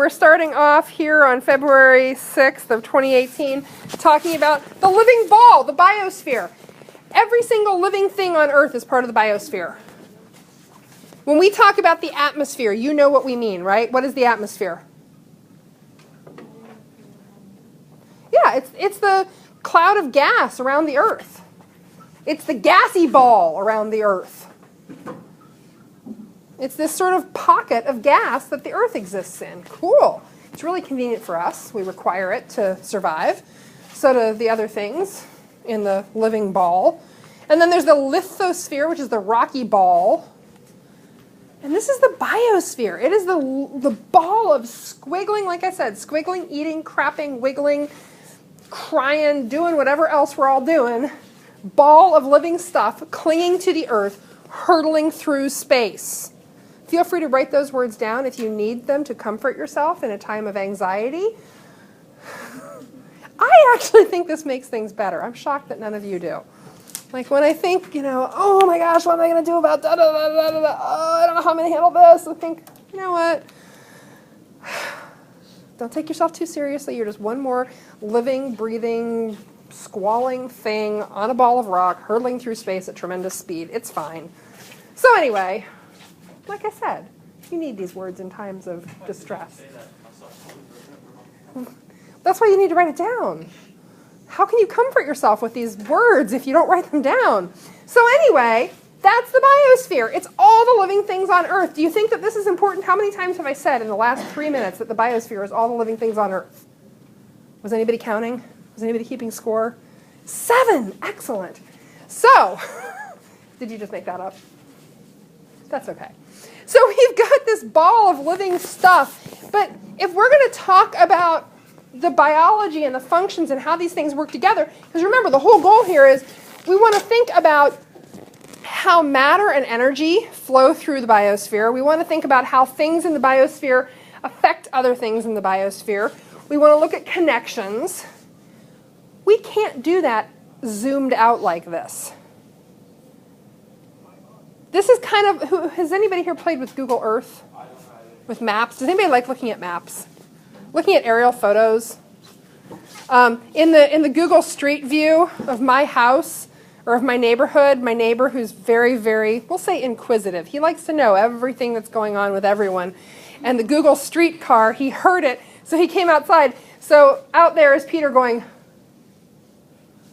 we're starting off here on February 6th of 2018 talking about the living ball, the biosphere. Every single living thing on Earth is part of the biosphere. When we talk about the atmosphere, you know what we mean, right? What is the atmosphere? Yeah, it's the cloud of gas around the Earth. It's the gassy ball around the Earth. It's this sort of pocket of gas that the Earth exists in. Cool. It's really convenient for us. We require it to survive. So do the other things in the living ball. And then there's the lithosphere, which is the rocky ball. And this is the biosphere. It is the ball of squiggling, like I said, squiggling, eating, crapping, wiggling, crying, doing whatever else we're all doing. Ball of living stuff clinging to the Earth, hurtling through space. Feel free to write those words down if you need them to comfort yourself in a time of anxiety. I actually think this makes things better. I'm shocked that none of you do. Like when I think, oh my gosh, what am I going to do about da da da da da da? Oh, I don't know how I'm going to handle this. I think, you know what? Don't take yourself too seriously. You're just one more living, breathing, squalling thing on a ball of rock, hurtling through space at tremendous speed. It's fine. So anyway, like I said, you need these words in times of distress. That's why you need to write it down. How can you comfort yourself with these words if you don't write them down? So anyway, that's the biosphere. It's all the living things on Earth. Do you think that this is important? How many times have I said in the last 3 minutes that the biosphere is all the living things on Earth? Was anybody counting? Was anybody keeping score? 7. Excellent. So, did you just make that up? That's okay. So we've got this ball of living stuff. But if we're going to talk about the biology and the functions and how these things work together, because remember, the whole goal here is we want to think about how matter and energy flow through the biosphere. We want to think about how things in the biosphere affect other things in the biosphere. We want to look at connections. We can't do that zoomed out like this. This is kind of, has anybody here played with Google Earth? With maps? Does anybody like looking at maps? Looking at aerial photos? In the Google Street View of my house or of my neighborhood, my neighbor who's very, very, we'll say inquisitive. He likes to know everything that's going on with everyone. And the Google Street car, he heard it, so he came outside. So out there is Peter going,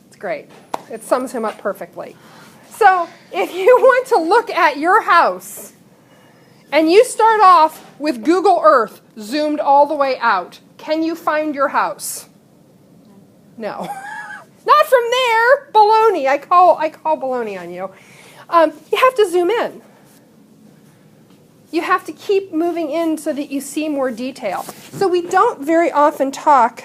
it's great. It sums him up perfectly. So if you want to look at your house and you start off with Google Earth zoomed all the way out, can you find your house? No. Not from there. Baloney. I call baloney on you. You have to zoom in. You have to keep moving in so that you see more detail. So we don't very often talk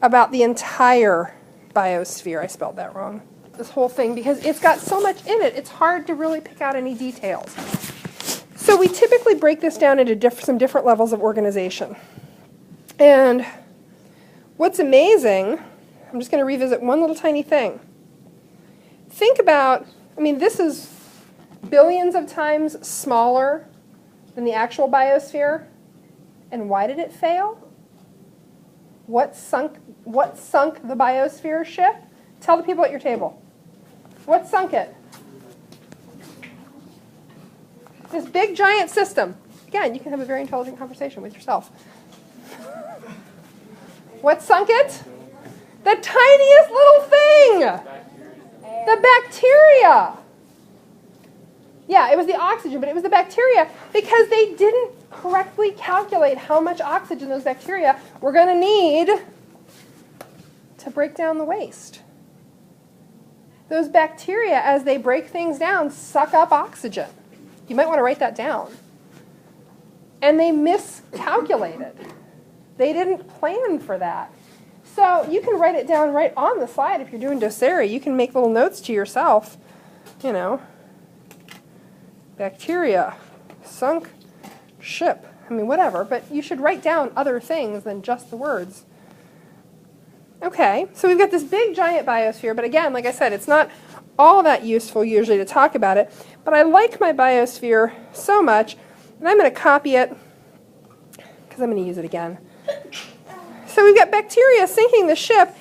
about the entire biosphere. I spelled that wrong. This whole thing, because it's got so much in it, it's hard to really pick out any details. So we typically break this down into some different levels of organization. And what's amazing, I'm just going to revisit one little tiny thing. Think about, this is billions of times smaller than the actual biosphere. And why did it fail? What sunk the biosphere ship? Tell the people at your table. What sunk it? This big giant system. Again, you can have a very intelligent conversation with yourself. What sunk it? The tiniest little thing. The bacteria. Yeah, it was the oxygen, but it was the bacteria because they didn't correctly calculate how much oxygen those bacteria were going to need to break down the waste. Those bacteria, as they break things down, suck up oxygen. You might want to write that down. And they miscalculated. They didn't plan for that. So you can write it down right on the slide if you're doing Docere. You can make little notes to yourself. Bacteria, sunk ship. Whatever. But you should write down other things than just the words. Okay, so we've got this big giant biosphere, but again, like I said, it's not all that useful usually to talk about it, but I like my biosphere so much, and I'm going to copy it because I'm going to use it again. So we've got bacteria sinking the ship.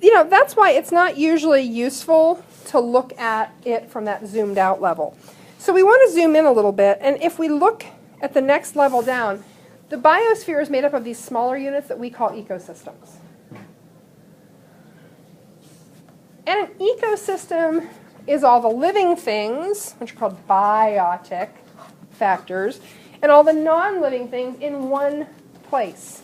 You know, that's why it's not usually useful to look at it from that zoomed out level. So we want to zoom in a little bit, and if we look at the next level down, the biosphere is made up of these smaller units that we call ecosystems. And an ecosystem is all the living things, which are called biotic factors, and all the non-living things in one place.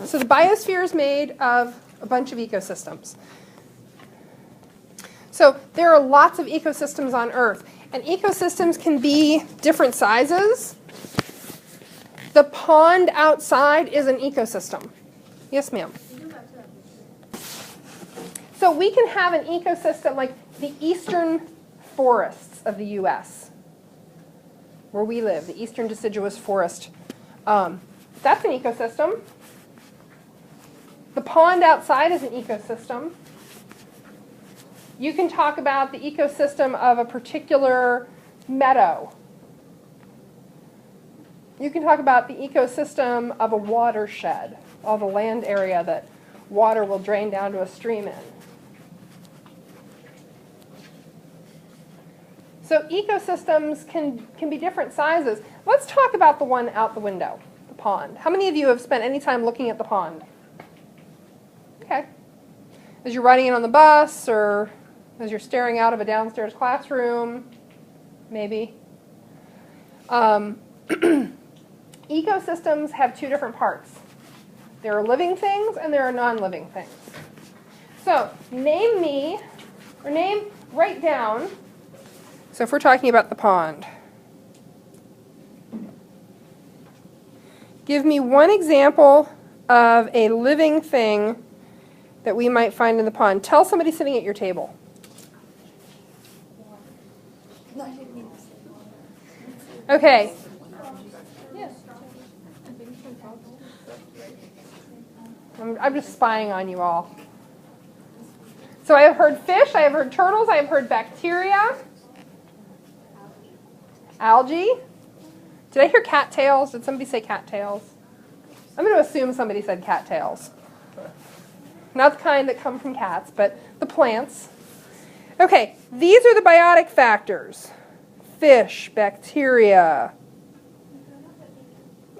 So the biosphere is made of a bunch of ecosystems. So there are lots of ecosystems on Earth, and ecosystems can be different sizes. The pond outside is an ecosystem. Yes, ma'am. So we can have an ecosystem like the eastern forests of the U.S., where we live, the eastern deciduous forest. That's an ecosystem. The pond outside is an ecosystem. You can talk about the ecosystem of a particular meadow. You can talk about the ecosystem of a watershed, all the land area that water will drain down to a stream in. So ecosystems can be different sizes. Let's talk about the one out the window, the pond. How many of you have spent any time looking at the pond? Okay. As you're riding in on the bus, or as you're staring out of a downstairs classroom, maybe. Ecosystems have two different parts. There are living things and there are non-living things. So write down. So if we're talking about the pond, give me one example of a living thing that we might find in the pond. Tell somebody sitting at your table. Okay. I'm just spying on you all. So I have heard fish, I have heard turtles, I have heard bacteria. Algae. Did I hear cattails? Did somebody say cattails? I'm going to assume somebody said cattails. Not the kind that come from cats, but the plants. Okay, these are the biotic factors. Fish, bacteria,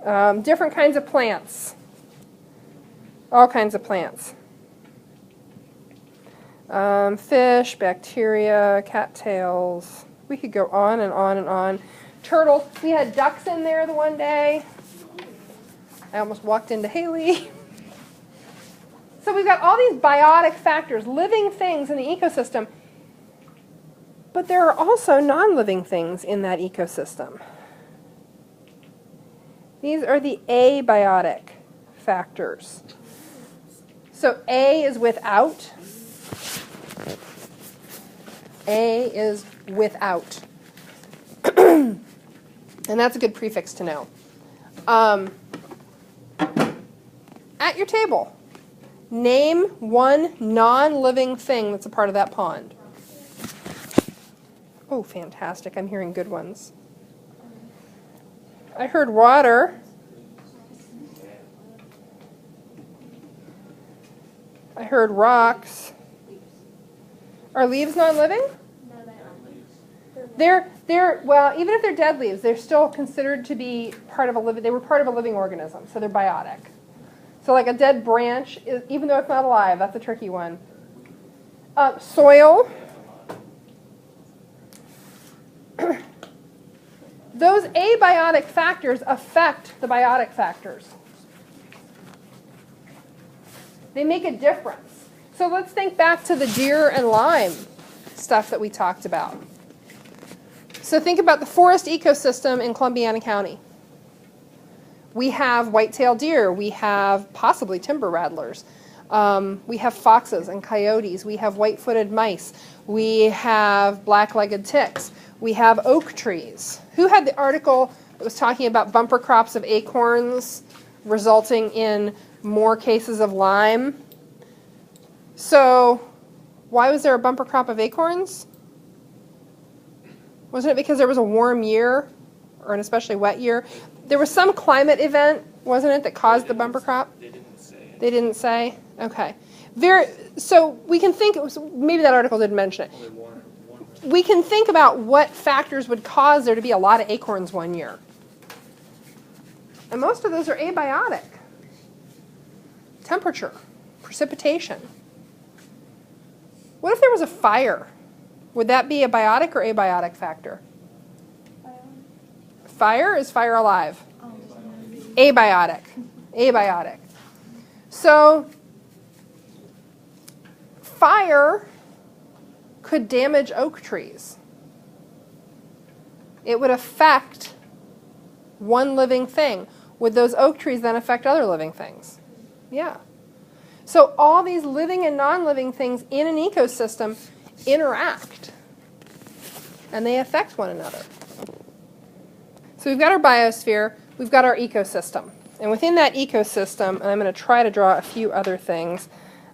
different kinds of plants. All kinds of plants. Fish, bacteria, cattails. We could go on and on and on. Turtles. We had ducks in there the one day. I almost walked into Haley. So we've got all these biotic factors, living things in the ecosystem. But there are also non-living things in that ecosystem. These are the abiotic factors. So A is without. A is without. And that's a good prefix to know. At your table, name one non-living thing that's a part of that pond. Oh, fantastic. I'm hearing good ones. I heard water. I heard rocks. Are leaves non-living? Well, even if they're dead leaves, they're still considered to be part of a living. They were part of a living organism, so they're biotic. So, like a dead branch, even though it's not alive, that's a tricky one. Soil. Those abiotic factors affect the biotic factors. They make a difference. So let's think back to the deer and lime stuff that we talked about. So think about the forest ecosystem in Columbiana County. We have white-tailed deer. We have possibly timber rattlers. We have foxes and coyotes. We have white-footed mice. We have black-legged ticks. We have oak trees. Who had the article that was talking about bumper crops of acorns resulting in more cases of Lyme? So why was there a bumper crop of acorns? Wasn't it because there was a warm year or an especially wet year. There was some climate event, wasn't it, that caused the bumper crop? They didn't say. They didn't say? Okay. So we can think, maybe that article didn't mention it. Only one. We can think about what factors would cause there to be a lot of acorns one year. And most of those are abiotic. Temperature, precipitation. What if there was a fire? Would that be a biotic or abiotic factor? Fire? Is fire alive? Abiotic. Abiotic. So, fire could damage oak trees. It would affect one living thing. Would those oak trees then affect other living things? Yeah. So all these living and non-living things in an ecosystem interact. And they affect one another. So we've got our biosphere, we've got our ecosystem. And within that ecosystem, and I'm going to try to draw a few other things.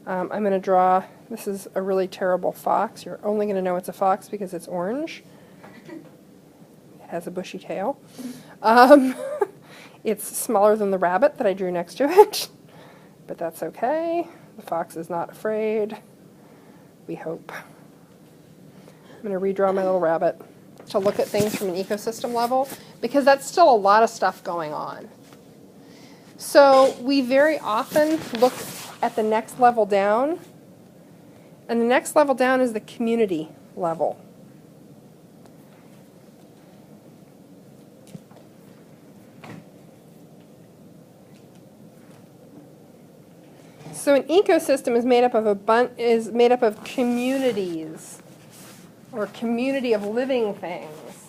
I'm going to draw, this is a really terrible fox. You're only going to know it's a fox because it's orange. It has a bushy tail. It's smaller than the rabbit that I drew next to it. But that's okay. The fox is not afraid. We hope. I'm going to redraw my little rabbit to look at things from an ecosystem level, because that's still a lot of stuff going on. So we very often look at the next level down, and the next level down is the community level. So an ecosystem is made up of communities, or a community of living things,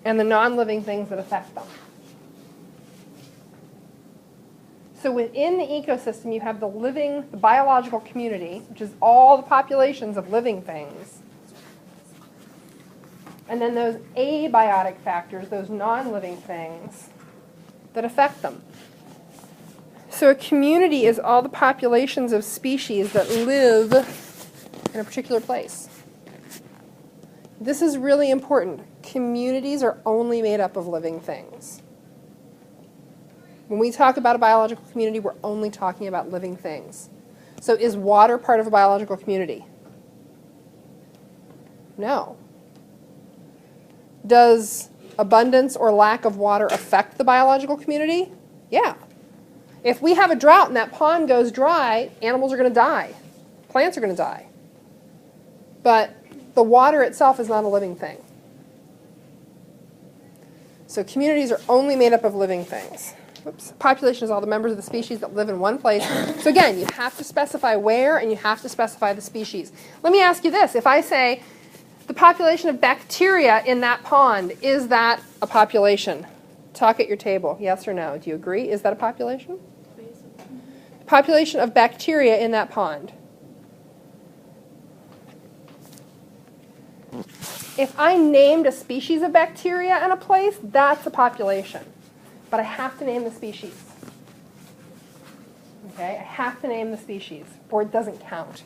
and the non-living things that affect them. So within the ecosystem, you have the biological community, which is all the populations of living things. And then those abiotic factors, those non-living things that affect them. So a community is all the populations of species that live in a particular place. This is really important. Communities are only made up of living things. When we talk about a biological community, we're only talking about living things. So is water part of a biological community? No. Does abundance or lack of water affect the biological community? Yeah. If we have a drought and that pond goes dry, animals are going to die. Plants are going to die. But the water itself is not a living thing. So communities are only made up of living things. Oops. Population is all the members of the species that live in one place. So again, you have to specify where and you have to specify the species. Let me ask you this. If I say the population of bacteria in that pond, is that a population? Talk at your table. Yes or no? Do you agree? Is that a population? Population of bacteria in that pond. If I named a species of bacteria in a place, that's a population. But I have to name the species. Okay, I have to name the species, or it doesn't count.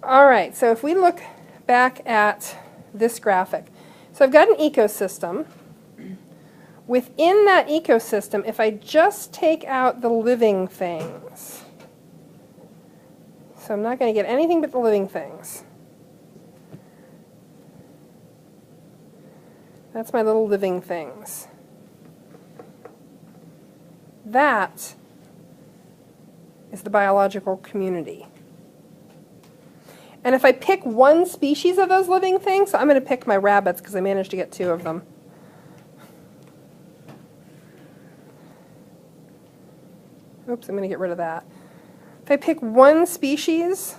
All right, so if we look back at this graphic. So I've got an ecosystem. Within that ecosystem, if I just take out the living things, so I'm not going to get anything but the living things. That's my little living things. That is the biological community. And if I pick one species of those living things, so I'm going to pick my rabbits because I managed to get 2 of them. Oops, I'm going to get rid of that. If I pick one species,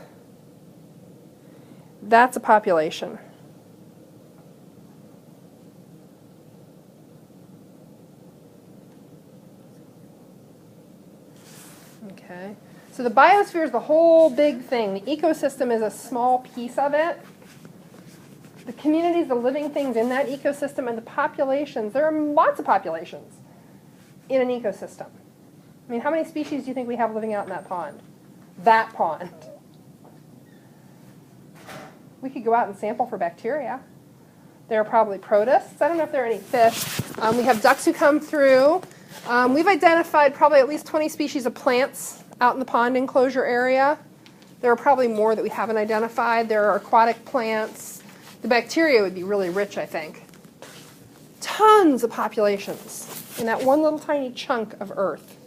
that's a population. Okay. So the biosphere is the whole big thing. The ecosystem is a small piece of it. The communities, the living things in that ecosystem, and the populations, there are lots of populations in an ecosystem. I mean, how many species do you think we have living out in that pond? That pond. We could go out and sample for bacteria. There are probably protists. I don't know if there are any fish. We have ducks who come through. We've identified probably at least 20 species of plants out in the pond enclosure area. There are probably more that we haven't identified. There are aquatic plants. The bacteria would be really rich, I think. Tons of populations in that one little tiny chunk of Earth.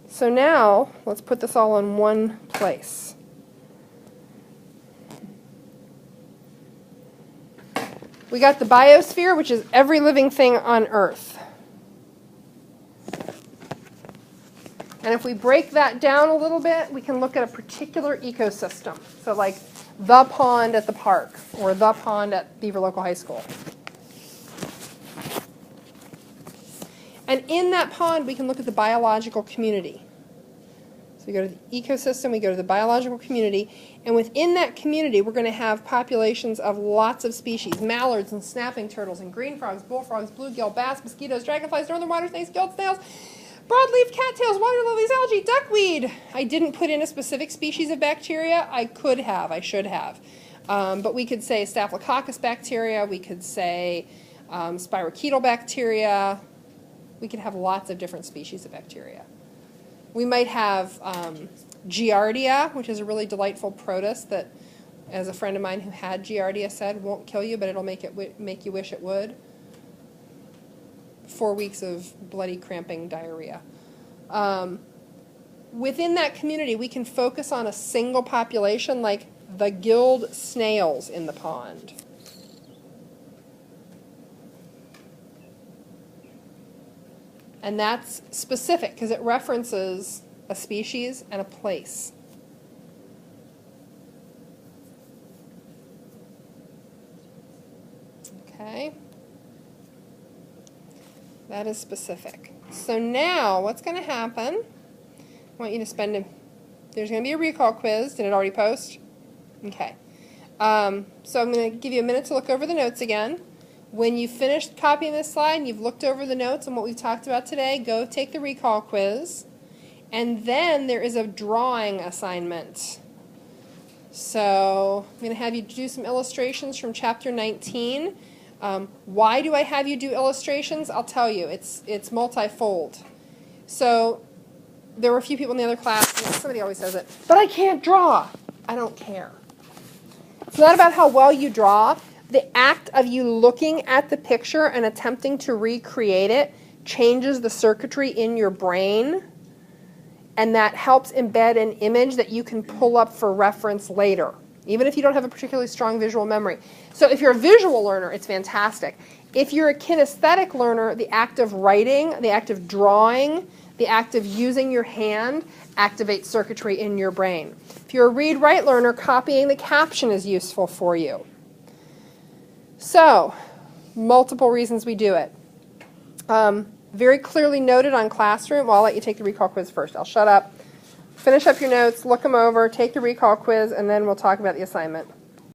So now, let's put this all in one place. We got the biosphere, which is every living thing on Earth. And if we break that down a little bit, we can look at a particular ecosystem. So like the pond at the park, or the pond at Beaver Local High School. And in that pond, we can look at the biological community. So we go to the ecosystem, we go to the biological community, and within that community, we're going to have populations of lots of species: mallards and snapping turtles and green frogs, bullfrogs, bluegill, bass, mosquitoes, dragonflies, northern water snakes, gilt snails, broadleaf cattails, water lilies, algae, duckweed. I didn't put in a specific species of bacteria. I could have, I should have. But we could say staphylococcus bacteria, we could say spirochetal bacteria. We could have lots of different species of bacteria. We might have Giardia, which is a really delightful protist that, as a friend of mine who had Giardia said, won't kill you, but it'll make you wish it would. 4 weeks of bloody cramping diarrhea. Within that community, we can focus on a single population, like the gilled snails in the pond. And that's specific because it references a species and a place. Okay. That is specific. So now what's going to happen, I want you to spend there's going to be a recall quiz. Did it already post? Okay. So I'm going to give you a minute to look over the notes again. When you've finished copying this slide and you've looked over the notes and what we've talked about today, go take the recall quiz. And then there is a drawing assignment. So I'm going to have you do some illustrations from chapter 19. Why do I have you do illustrations? I'll tell you. It's multifold. So there were a few people in the other class, somebody always says it, but I can't draw. I don't care. It's not about how well you draw. The act of you looking at the picture and attempting to recreate it changes the circuitry in your brain, and that helps embed an image that you can pull up for reference later, even if you don't have a particularly strong visual memory. So if you're a visual learner, it's fantastic. If you're a kinesthetic learner, the act of writing, the act of drawing, the act of using your hand activates circuitry in your brain. If you're a read-write learner, copying the caption is useful for you. So, multiple reasons we do it. Very clearly noted on Classroom. Well, I'll let you take the recall quiz first. I'll shut up. Finish up your notes, look them over, take the recall quiz, and then we'll talk about the assignment.